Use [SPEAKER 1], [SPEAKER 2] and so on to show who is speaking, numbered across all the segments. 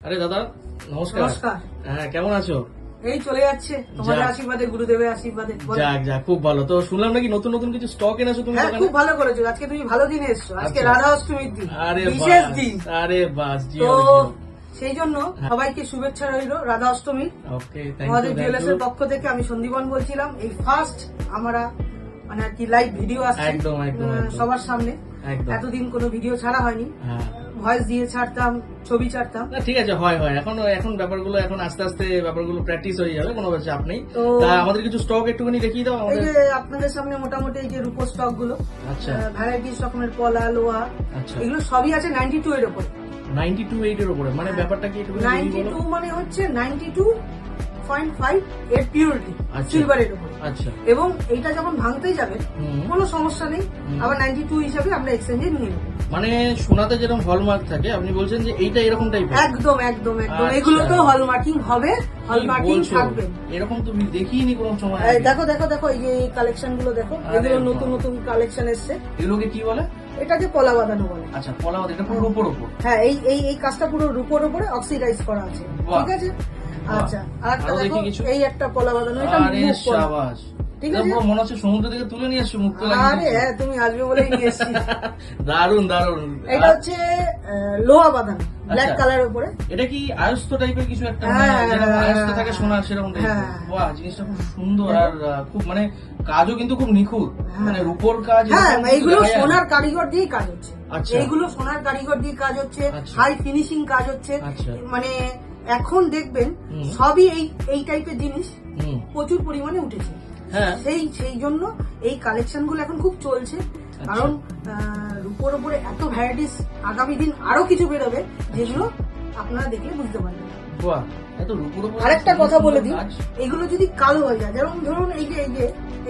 [SPEAKER 1] আরে দাদা নমস্কার।
[SPEAKER 2] নমস্কার।
[SPEAKER 1] হ্যাঁ, কেমন আছো?
[SPEAKER 2] এই চলে যাচ্ছে তোমাদের
[SPEAKER 1] যাক।
[SPEAKER 2] আশীর্বাদে, গুরুদেবের আশীর্বাদে। বলো।
[SPEAKER 1] যাক যাক, খুব ভালো। তো শুনলাম নাকি নতুন নতুন কিছু স্টক এনেছো তুমি
[SPEAKER 2] হ্যাঁ,
[SPEAKER 1] দোকানে?
[SPEAKER 2] খুব ভালো করেছো। আজকে তুমি ভালো দিনে এসছো। আজকে
[SPEAKER 1] আচ্ছা।
[SPEAKER 2] রাধা অষ্টমীর দিন,
[SPEAKER 1] আরে
[SPEAKER 2] বিশেষ
[SPEAKER 1] বাস,
[SPEAKER 2] দিন।
[SPEAKER 1] আরে বাস,
[SPEAKER 2] তো
[SPEAKER 1] জিও জিও।
[SPEAKER 2] সেই জন্য সবাইকে শুভেচ্ছা রইল রাধা অষ্টমীর।
[SPEAKER 1] ওকে, থ্যাংক
[SPEAKER 2] আমাদের
[SPEAKER 1] ইউ, থ্যাংক
[SPEAKER 2] জুয়েলার্স
[SPEAKER 1] ইউ।
[SPEAKER 2] এর পক্ষ থেকে আমি সন্দীপন বলছিলাম। এই ফার্স্ট আমরা মানে আর কি লাইভ ভিডিও আসছে
[SPEAKER 1] একদম, একদম, একদম।
[SPEAKER 2] সবার সামনে।
[SPEAKER 1] একদম।
[SPEAKER 2] এতদিন কোনো ভিডিও ছাড়া হয়নি,
[SPEAKER 1] হ্যাঁ।
[SPEAKER 2] ভয়েস দিয়ে ছাড়তাম, ছবি ছাড়তাম।
[SPEAKER 1] না ঠিক আছে, হয় হয়। এখন ব্যাপারগুলো এখন আস্তে আস্তে ব্যাপারগুলো প্র্যাকটিস হয়ে যাবে, কোনো চাপ নেই।
[SPEAKER 2] তো
[SPEAKER 1] তা আমাদের কিছু স্টক একটুখানি দেখিয়ে দাও
[SPEAKER 2] এই
[SPEAKER 1] আমাদের।
[SPEAKER 2] যে আপনাদের সামনে মোটামুটি এই যে রূপো স্টক গুলো,
[SPEAKER 1] আচ্ছা
[SPEAKER 2] ভ্যারাইটিস রকমের পলা, লোহা,
[SPEAKER 1] আচ্ছা।
[SPEAKER 2] এগুলো সবই আছে 92 এর উপরে।
[SPEAKER 1] 92.8 এর উপরে, মানে ব্যাপারটা কি একটু বলো?
[SPEAKER 2] 92 মানে হচ্ছে 92.5 এর পিউরিটি
[SPEAKER 1] আচ্ছা।
[SPEAKER 2] সিলভারের উপরে।
[SPEAKER 1] আচ্ছা।
[SPEAKER 2] এবং এইটা যখন ভাঙতেই যাবে
[SPEAKER 1] হুম।
[SPEAKER 2] কোনো সমস্যা নেই, আবার 92 হিসাবে আমরা এক্সচেঞ্জে নিয়ে নেব।
[SPEAKER 1] মানে সোনাতে যেরকম হলমার্ক থাকে, আপনি বলছেন যে এইটা এরকম টাইপের?
[SPEAKER 2] একদম একদম একদম।
[SPEAKER 1] আচ্ছা।
[SPEAKER 2] এগুলো তো হলমার্কিং হবে, হলমার্কিং
[SPEAKER 1] বলছো?
[SPEAKER 2] থাকবে।
[SPEAKER 1] এরকম তুমি দেখিনি কোন সময়
[SPEAKER 2] এই
[SPEAKER 1] আগে?
[SPEAKER 2] দেখো দেখো দেখো, এই যে কালেকশন গুলো দেখো,
[SPEAKER 1] আরে
[SPEAKER 2] এগুলো
[SPEAKER 1] বাহ।
[SPEAKER 2] নতুন নতুন কালেকশন এসছে।
[SPEAKER 1] এগুলোকে কি বলে?
[SPEAKER 2] এটাকে পলা বাঁধানো বলে।
[SPEAKER 1] আচ্ছা, পলাবাদ, এটা পুরো উপর উপর।
[SPEAKER 2] হ্যাঁ, এই এই এই কাজটা পুরো রূপোর উপরে অক্সিডাইজ করা আছে।
[SPEAKER 1] বাহ।
[SPEAKER 2] ঠিক আছে।
[SPEAKER 1] বাহ।
[SPEAKER 2] আচ্ছা, আর একটা
[SPEAKER 1] আরো
[SPEAKER 2] দেখো,
[SPEAKER 1] দেখি কিছু।
[SPEAKER 2] এই একটা পলা বাঁধানো, এটা
[SPEAKER 1] আরে
[SPEAKER 2] মুখ পলা।
[SPEAKER 1] শাবাশ,
[SPEAKER 2] ঠিক
[SPEAKER 1] এটা
[SPEAKER 2] আছে।
[SPEAKER 1] পুরো মনে হচ্ছে সমুদ্র থেকে তুলে নিয়ে আসছো, মুক্ত
[SPEAKER 2] আরে হ্যাঁ, তুমি আসবে বলেই নিয়ে এসেছি।
[SPEAKER 1] দারুন দারুন।
[SPEAKER 2] এটা হচ্ছে লোহা বাঁধানো, ব্ল্যাক
[SPEAKER 1] আচ্ছা।
[SPEAKER 2] কালারের উপরে।
[SPEAKER 1] এটা কি আয়স্ত টাইপের কিছু একটা?
[SPEAKER 2] হ্যাঁ,
[SPEAKER 1] যেরকম
[SPEAKER 2] হ্যাঁ,
[SPEAKER 1] আয়স্ত থাকে সোনার, সেরকম টাইপের?
[SPEAKER 2] হ্যাঁ।
[SPEAKER 1] বাহ, জিনিসটা খুব সুন্দর। আর খুব মানে কাজও কিন্তু খুব নিখুঁত,
[SPEAKER 2] হ্যাঁ।
[SPEAKER 1] মানে রূপোর কাজ।
[SPEAKER 2] হ্যাঁ,
[SPEAKER 1] এরকম কিছু
[SPEAKER 2] এইগুলো
[SPEAKER 1] দেখা যায় না?
[SPEAKER 2] সোনার কারিগর দিয়েই কাজ হচ্ছে।
[SPEAKER 1] আচ্ছা।
[SPEAKER 2] এইগুলো সোনার কারিগর দিয়ে কাজ হচ্ছে,
[SPEAKER 1] আচ্ছা।
[SPEAKER 2] হাই ফিনিশিং কাজ হচ্ছে।
[SPEAKER 1] আচ্ছা।
[SPEAKER 2] মানে এখন দেখবেন
[SPEAKER 1] হুম।
[SPEAKER 2] সবই এই টাইপের জিনিস
[SPEAKER 1] হুম।
[SPEAKER 2] প্রচুর পরিমাণে উঠেছে।
[SPEAKER 1] হ্যাঁ।
[SPEAKER 2] সেই জন্য এই কালেকশন গুলো এখন খুব চলছে। কারণ রূপোর উপরে এত ভ্যারাইটিস, আগামী দিন আরো কিছু বেরোবে যেগুলো আপনারা দেখলে বুঝতে পারবেন।
[SPEAKER 1] বাহ, এত রূপোর উপর
[SPEAKER 2] আরেকটা কথা বলে দিই,
[SPEAKER 1] কাজ।
[SPEAKER 2] এগুলো যদি কালো হয়ে যায়, যেমন ধরুন এই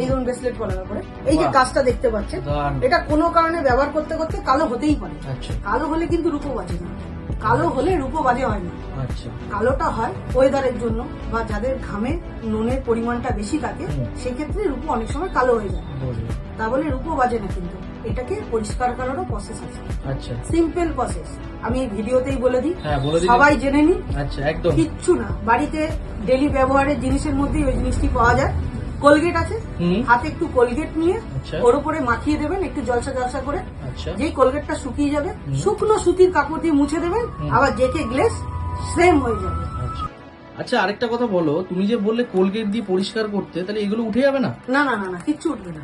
[SPEAKER 2] ধরুন ব্রেসলেট পরার পরে এই যে
[SPEAKER 1] বাহ।
[SPEAKER 2] কাজটা দেখতে পাচ্ছেন,
[SPEAKER 1] দারুণ।
[SPEAKER 2] এটা কোনো কারণে ব্যবহার করতে করতে কালো হতেই পারে।
[SPEAKER 1] আচ্ছা
[SPEAKER 2] কালো হলে কিন্তু রূপো বাজে না, কালো হলে রূপো বাজে হয় না।
[SPEAKER 1] আচ্ছা।
[SPEAKER 2] কালোটা হয় ওয়েদারের জন্য, বা যাদের ঘামে নুনের পরিমাণটা বেশি থাকে,
[SPEAKER 1] হুম।
[SPEAKER 2] সেক্ষেত্রে রূপো অনেক সময় কালো হয়ে যায়।
[SPEAKER 1] বুঝলাম।
[SPEAKER 2] তা বলে রূপো বাজে না, কিন্তু এটাকে পরিষ্কার করারও প্রসেস আছে,
[SPEAKER 1] আচ্ছা।
[SPEAKER 2] Simple process. আমি এই ভিডিওতেই বলে দিই,
[SPEAKER 1] হ্যাঁ, বলে দিন।
[SPEAKER 2] সবাই জেনে নিন।
[SPEAKER 1] আচ্ছা, একদম।
[SPEAKER 2] কিচ্ছু না, বাড়িতে ডেলি ব্যবহারের জিনিসের মধ্যেই ওই জিনিসটি পাওয়া যায়। কোলগেট আছে,
[SPEAKER 1] হুম।
[SPEAKER 2] হাতে একটু কোলগেট নিয়ে
[SPEAKER 1] আচ্ছা।
[SPEAKER 2] ওর উপরে মাখিয়ে দেবেন একটু জলসা জলসা করে।
[SPEAKER 1] আচ্ছা।
[SPEAKER 2] যেই কোলগেটটা শুকিয়ে যাবে,
[SPEAKER 1] হুম।
[SPEAKER 2] শুকনো সুতির কাপড় দিয়ে মুছে দেবেন,
[SPEAKER 1] হুম।
[SPEAKER 2] আবার জেকে গ্লেস সেম হয়ে যাবে।
[SPEAKER 1] আচ্ছা। আচ্ছা, আরেকটা কথা বলো, তুমি যে বললে কোলগেট দিয়ে পরিষ্কার করতে, তাহলে এগুলো উঠে যাবে না?
[SPEAKER 2] না না না না, কিচ্ছু উঠবে না।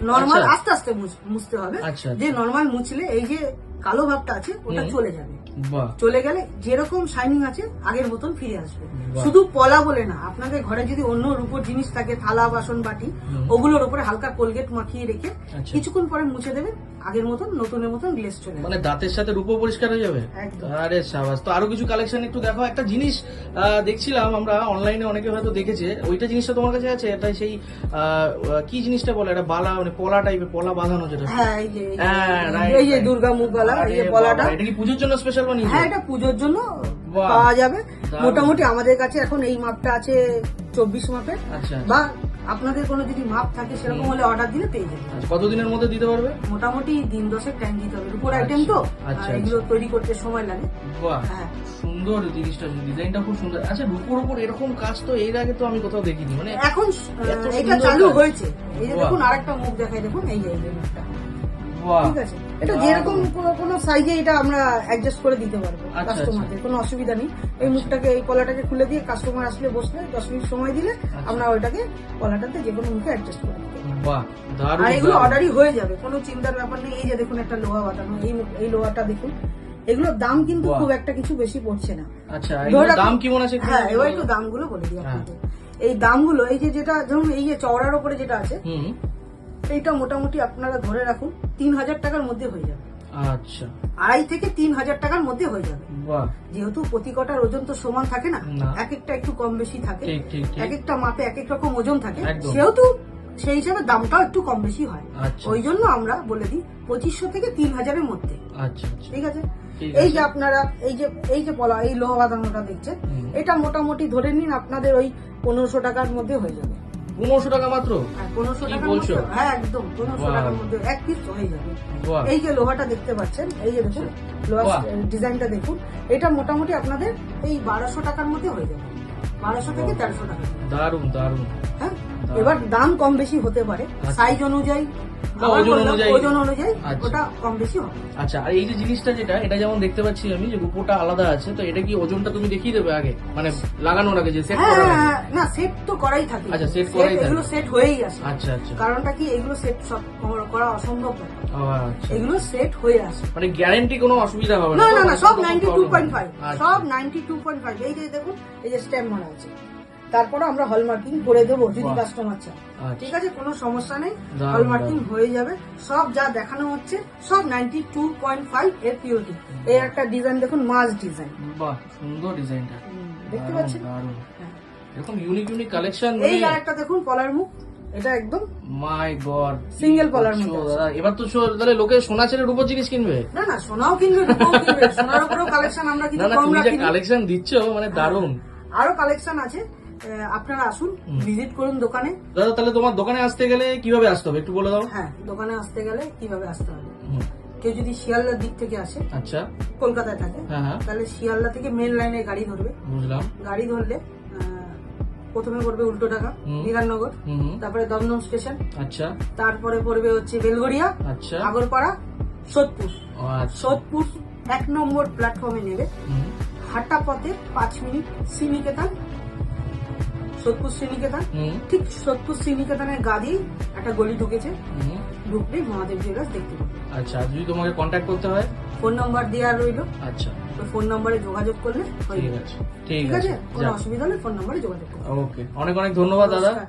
[SPEAKER 2] নর্মাল
[SPEAKER 1] আচ্ছা।
[SPEAKER 2] আস্তে আস্তে মুছতে হবে।
[SPEAKER 1] আচ্ছা,
[SPEAKER 2] যে নর্মাল মুছলে এই যে কালো ভাবটা আছে ওটা
[SPEAKER 1] হুম।
[SPEAKER 2] চলে যাবে।
[SPEAKER 1] বাহ।
[SPEAKER 2] চলে গেলে যেরকম শাইনিং আছে আগের মতন ফিরে আসবে।
[SPEAKER 1] বাহ।
[SPEAKER 2] শুধু পলা বলে না, আপনাদের ঘরে যদি অন্য রূপোর জিনিস থাকে, থালা বাসন বাটি,
[SPEAKER 1] হুম।
[SPEAKER 2] ওগুলোর উপরে হালকা কোলগেট মাখিয়ে রেখে
[SPEAKER 1] আচ্ছা।
[SPEAKER 2] কিছুক্ষণ পরে মুছে দেবেন, আগের মতন নতুনের মতন গ্লেস চলে
[SPEAKER 1] মানে
[SPEAKER 2] যাবে।
[SPEAKER 1] দাঁতের সাথে রূপো পরিষ্কার হয়ে যাবে?
[SPEAKER 2] একদম।
[SPEAKER 1] আরে সাবাস। তো আরো কিছু কালেকশন একটু দেখো। একটা জিনিস দেখছিলাম আমরা অনলাইনে, অনেকে হয়তো দেখেছে, ওইটা জিনিসটা তোমার কাছে আছে? এটা সেই কি জিনিসটা বলে, এটা বালা, মানে পলা টাইপের, পলা বাঁধানো যেটা।
[SPEAKER 2] হ্যাঁ,
[SPEAKER 1] হ্যাঁ, right,
[SPEAKER 2] এই যে
[SPEAKER 1] right.
[SPEAKER 2] দুর্গা মুখওয়ালা, এই যে
[SPEAKER 1] আরে
[SPEAKER 2] পলাটা।
[SPEAKER 1] বাবা, এটা কি পুজোর জন্য স্পেশাল বানিয়েছো?
[SPEAKER 2] হ্যাঁ, এটা পুজোর জন্য
[SPEAKER 1] বাহ।
[SPEAKER 2] পাওয়া যাবে।
[SPEAKER 1] দারুণ।
[SPEAKER 2] মোটামুটি আমাদের কাছে এখন এই মাপটা আছে 24 মাপের,
[SPEAKER 1] আচ্ছা।
[SPEAKER 2] বা আপনাদের কোনো যদি মাপ থাকে সেরকম হলে অর্ডার দিলে পেয়ে যাবেন।
[SPEAKER 1] আচ্ছা, কতদিনের মধ্যে দিতে পারবে?
[SPEAKER 2] মোটামুটি দিন 10 টাইম দিতে হবে, রূপোর
[SPEAKER 1] আচ্ছা,
[SPEAKER 2] আইটেম তো,
[SPEAKER 1] আচ্ছা,
[SPEAKER 2] আর এগুলো তৈরি করতে সময় লাগে।
[SPEAKER 1] বাহ,
[SPEAKER 2] হ্যাঁ।
[SPEAKER 1] সুন্দর জিনিসটা, ডিজাইনটা খুব সুন্দর। আচ্ছা, রূপোর উপর এরকম কাজ তো এর আগে তো আমি কোথাও দেখিনি, মানে
[SPEAKER 2] এখন
[SPEAKER 1] এত
[SPEAKER 2] এটা
[SPEAKER 1] সুন্দর
[SPEAKER 2] চালু
[SPEAKER 1] কাজ।
[SPEAKER 2] হয়েছে। এই যে
[SPEAKER 1] বাহ।
[SPEAKER 2] দেখুন আরেকটা মুখ দেখাই, দেখুন এই যে মুখটা।
[SPEAKER 1] বাহ।
[SPEAKER 2] ঠিক আছে, এটা
[SPEAKER 1] দারুণ।
[SPEAKER 2] যেরকম কোনো সাইজে এটা আমরা অ্যাডজাস্ট করে দিতে পারবো
[SPEAKER 1] আচ্ছা,
[SPEAKER 2] কাস্টমারদের, কোনো অসুবিধা নেই। এই
[SPEAKER 1] আচ্ছা।
[SPEAKER 2] মুখটাকে, এই কলাটাকে খুলে দিয়ে কাস্টমার আসলে বসলে 10 মিনিট সময় দিলে আমরা ওইটাকে কলাটাতে যে কোনো মুখে অ্যাডজাস্ট করে দিতে পারবো।
[SPEAKER 1] বাহ, দারুণ।
[SPEAKER 2] আর এগুলো
[SPEAKER 1] দারুণ।
[SPEAKER 2] অর্ডারই হয়ে যাবে, কোনো চিন্তার ব্যাপার নেই। এই যে দেখুন একটা লোহা বাটানো, এই লোহাটা দেখুন, এগুলোর দাম কিন্তু
[SPEAKER 1] বাহ।
[SPEAKER 2] খুব একটা কিছু বেশি পড়ছে না।
[SPEAKER 1] আচ্ছা,
[SPEAKER 2] ধরে
[SPEAKER 1] এগুলোর
[SPEAKER 2] রাখুন।
[SPEAKER 1] দাম কেমন আছে একটু
[SPEAKER 2] হ্যাঁ, এবার
[SPEAKER 1] বলো?
[SPEAKER 2] একটু দামগুলো বলে দিই
[SPEAKER 1] হ্যাঁ।
[SPEAKER 2] আপনাদের। এই দামগুলো, এই যে যেটা ধরুন এই যে চওড়ার উপরে যেটা আছে,
[SPEAKER 1] হুম।
[SPEAKER 2] এইটা মোটামুটি আপনারা ধরে রাখুন 3000 টাকার মধ্যে হয়ে যাবে।
[SPEAKER 1] আচ্ছা।
[SPEAKER 2] 2.5 থেকে 3000 টাকার মধ্যে হয়ে যাবে।
[SPEAKER 1] বাহ।
[SPEAKER 2] যেহেতু প্রতি কটার ওজন তো সমান থাকে না,
[SPEAKER 1] না।
[SPEAKER 2] এক একটা একটু কম বেশি থাকে,
[SPEAKER 1] ঠিক ঠিক ঠিক।
[SPEAKER 2] এক একটা মাপে এক এক রকম ওজন থাকে,
[SPEAKER 1] একদম।
[SPEAKER 2] সেহেতু সেই হিসাবে দামটাও একটু কম বেশি হয়।
[SPEAKER 1] আচ্ছা।
[SPEAKER 2] ওই জন্য আমরা বলে দিই 2500 থেকে 3000-এর মধ্যে।
[SPEAKER 1] আচ্ছা আচ্ছা।
[SPEAKER 2] ঠিক আছে।
[SPEAKER 1] ঠিক
[SPEAKER 2] এই
[SPEAKER 1] আছে।
[SPEAKER 2] যে আপনারা এই যে পলা, এই লোহা বাঁধানোটা দেখছেন,
[SPEAKER 1] হুম।
[SPEAKER 2] এটা মোটামুটি ধরে নিন আপনাদের ওই 1500 টাকার মধ্যে হয়ে যাবে।
[SPEAKER 1] 1500 টাকা মাত্র?
[SPEAKER 2] হ্যাঁ 1500
[SPEAKER 1] কি
[SPEAKER 2] টাকার
[SPEAKER 1] বলছো?
[SPEAKER 2] মধ্যে, হ্যাঁ একদম 1500
[SPEAKER 1] বাহ।
[SPEAKER 2] টাকার মধ্যে এক পিস হয়ে যাবে।
[SPEAKER 1] বাহ।
[SPEAKER 2] এই যে লোহাটা দেখতে পাচ্ছেন, এই যে দেখুন লোহার
[SPEAKER 1] বাহ।
[SPEAKER 2] ডিজাইনটা দেখুন, এটা মোটামুটি আপনাদের এই 1200 টাকার মধ্যে হয়ে যাবে, 1200 থেকে 1300 টাকা।
[SPEAKER 1] দারুন দারুন।
[SPEAKER 2] হ্যাঁ, এবার দাম কম বেশি হতে পারে
[SPEAKER 1] আচ্ছা।
[SPEAKER 2] সাইজ অনুযায়ী,
[SPEAKER 1] বা
[SPEAKER 2] আবার
[SPEAKER 1] ওজন
[SPEAKER 2] বললাম,
[SPEAKER 1] অনুযায়ী।
[SPEAKER 2] ওজন অনুযায়ী
[SPEAKER 1] আচ্ছা।
[SPEAKER 2] ওটা কম বেশি হবে।
[SPEAKER 1] আচ্ছা, আর এই যে জিনিসটা যেটা, এটা যেমন দেখতে পাচ্ছি আমি যে রূপোটা আলাদা আছে, তো এটা কি ওজনটা তুমি দেখিয়ে দেবে আগে, মানে লাগানোর আগে, যে সেট
[SPEAKER 2] হ্যাঁ
[SPEAKER 1] করার
[SPEAKER 2] হ্যাঁ,
[SPEAKER 1] আগে?
[SPEAKER 2] হ্যাঁ, না সেট তো করাই থাকে।
[SPEAKER 1] আচ্ছা, set করাই থাকে।
[SPEAKER 2] এগুলো সেট হয়েই আসে।
[SPEAKER 1] আচ্ছা আচ্ছা।
[SPEAKER 2] কারণটা কি, এগুলো সেট সব করা অসম্ভব ব্যাপার।
[SPEAKER 1] ও, আচ্ছা।
[SPEAKER 2] এগুলো সেট হয়ে আসে।
[SPEAKER 1] মানে গ্যারান্টি কোনো অসুবিধা হবে
[SPEAKER 2] না
[SPEAKER 1] তো?
[SPEAKER 2] না না, সব
[SPEAKER 1] কোনো
[SPEAKER 2] 92.5,
[SPEAKER 1] problem? আচ্ছা।
[SPEAKER 2] সব 92.5। এই যে দেখুন, এই যে স্ট্যাম্প মারা আছে, তারপরে আমরা হলমার্কিং করে দেবো যদি
[SPEAKER 1] বাহ।
[SPEAKER 2] কাস্টমার চায়।
[SPEAKER 1] আচ্ছা।
[SPEAKER 2] ঠিক আছে, কোনো সমস্যা নেই,
[SPEAKER 1] দারুণ,
[SPEAKER 2] হলমার্কিং
[SPEAKER 1] দারুণ।
[SPEAKER 2] হয়ে যাবে। সব যা দেখানো হচ্ছে সব 92.5 এর পিওরিটি। এই একটা ডিজাইন দেখুন, মাছ ডিজাইন,
[SPEAKER 1] বাহ, সুন্দর ডিজাইনটা।
[SPEAKER 2] দেখতে পাচ্ছেন?
[SPEAKER 1] দারুণ।
[SPEAKER 2] হ্যাঁ।
[SPEAKER 1] এরকম ইউনিক ইউনিক কালেকশন।
[SPEAKER 2] এই আর একটা দেখুন পলার মুখ, এটা একদম
[SPEAKER 1] মাই গড,
[SPEAKER 2] Single পলার মধ্যে আছে।
[SPEAKER 1] দাদা এবার তো তাহলে লোকে সোনা ছেড়ে রূপোর জিনিস কিনবে।
[SPEAKER 2] না না, সোনাও কিনবে, রূপোও কিনবে, সোনার উপরেও কালেকশন আমরা
[SPEAKER 1] না
[SPEAKER 2] কিন্তু
[SPEAKER 1] না,
[SPEAKER 2] কম
[SPEAKER 1] তুমি যে
[SPEAKER 2] রাখি।
[SPEAKER 1] কালেকশন দিচ্ছ মানে দারুণ।
[SPEAKER 2] আরো কালেকশন আছে, আপনারা আসুন, ভিজিট করুন দোকানে।
[SPEAKER 1] দাদা তাহলে তোমার দোকানে আসতে গেলে কিভাবে আসতে হবে একটু বলে দাও।
[SPEAKER 2] হ্যাঁ, দোকানে আসতে গেলে কিভাবে আসতে হবে,
[SPEAKER 1] হুম,
[SPEAKER 2] কেউ যদি শিয়ালদার দিক থেকে আসে,
[SPEAKER 1] আচ্ছা।
[SPEAKER 2] কলকাতায় থাকে,
[SPEAKER 1] হ্যাঁ হ্যাঁ,
[SPEAKER 2] তাহলে শিয়ালদা থেকে মেন লাইনে গাড়ি ধরবে।
[SPEAKER 1] বুঝলাম।
[SPEAKER 2] গাড়ি ধরলে প্রথমে পড়বে উল্টো ঢাকা,
[SPEAKER 1] হুম।
[SPEAKER 2] বিধাননগর,
[SPEAKER 1] হুম হুম,
[SPEAKER 2] তারপরে দমদম স্টেশন,
[SPEAKER 1] আচ্ছা
[SPEAKER 2] তারপরে পড়বে হচ্ছে বেলগড়িয়া,
[SPEAKER 1] আচ্ছা।
[SPEAKER 2] আগরপাড়া, সোদপুর।
[SPEAKER 1] ও, আচ্ছা।
[SPEAKER 2] সোদপুর 1 নম্বর প্ল্যাটফর্মে নেবে,
[SPEAKER 1] হুম,
[SPEAKER 2] হাঁটা পথে 5 মিনিট শ্রীনিকেতন, সোদপুর শ্রীনিকেতন।
[SPEAKER 1] হুম,
[SPEAKER 2] ঠিক সোদপুর শ্রীনিকেতনের গা দিয়েই একটা গলি ঢুকেছে,
[SPEAKER 1] হুম,
[SPEAKER 2] ঢুকলেই মহাদেব জুয়েলার্স দেখতে পাবে।
[SPEAKER 1] আচ্ছা। আর যদি তোমাকে কন্ট্যাক্ট করতে হয়?
[SPEAKER 2] ফোন নাম্বার দেওয়া রইলো,
[SPEAKER 1] আচ্ছা,
[SPEAKER 2] ওই ফোন নাম্বারে যোগাযোগ করলে হয়ে
[SPEAKER 1] ঠিক
[SPEAKER 2] যাবে।
[SPEAKER 1] আছে,
[SPEAKER 2] ঠিক
[SPEAKER 1] ঠিক
[SPEAKER 2] আছে,
[SPEAKER 1] আছে।
[SPEAKER 2] কোনো অসুবিধা হলে ফোন নাম্বারে যোগাযোগ করবে।
[SPEAKER 1] ওকে, অনেক অনেক ধন্যবাদ দাদা।
[SPEAKER 2] নমস্কার।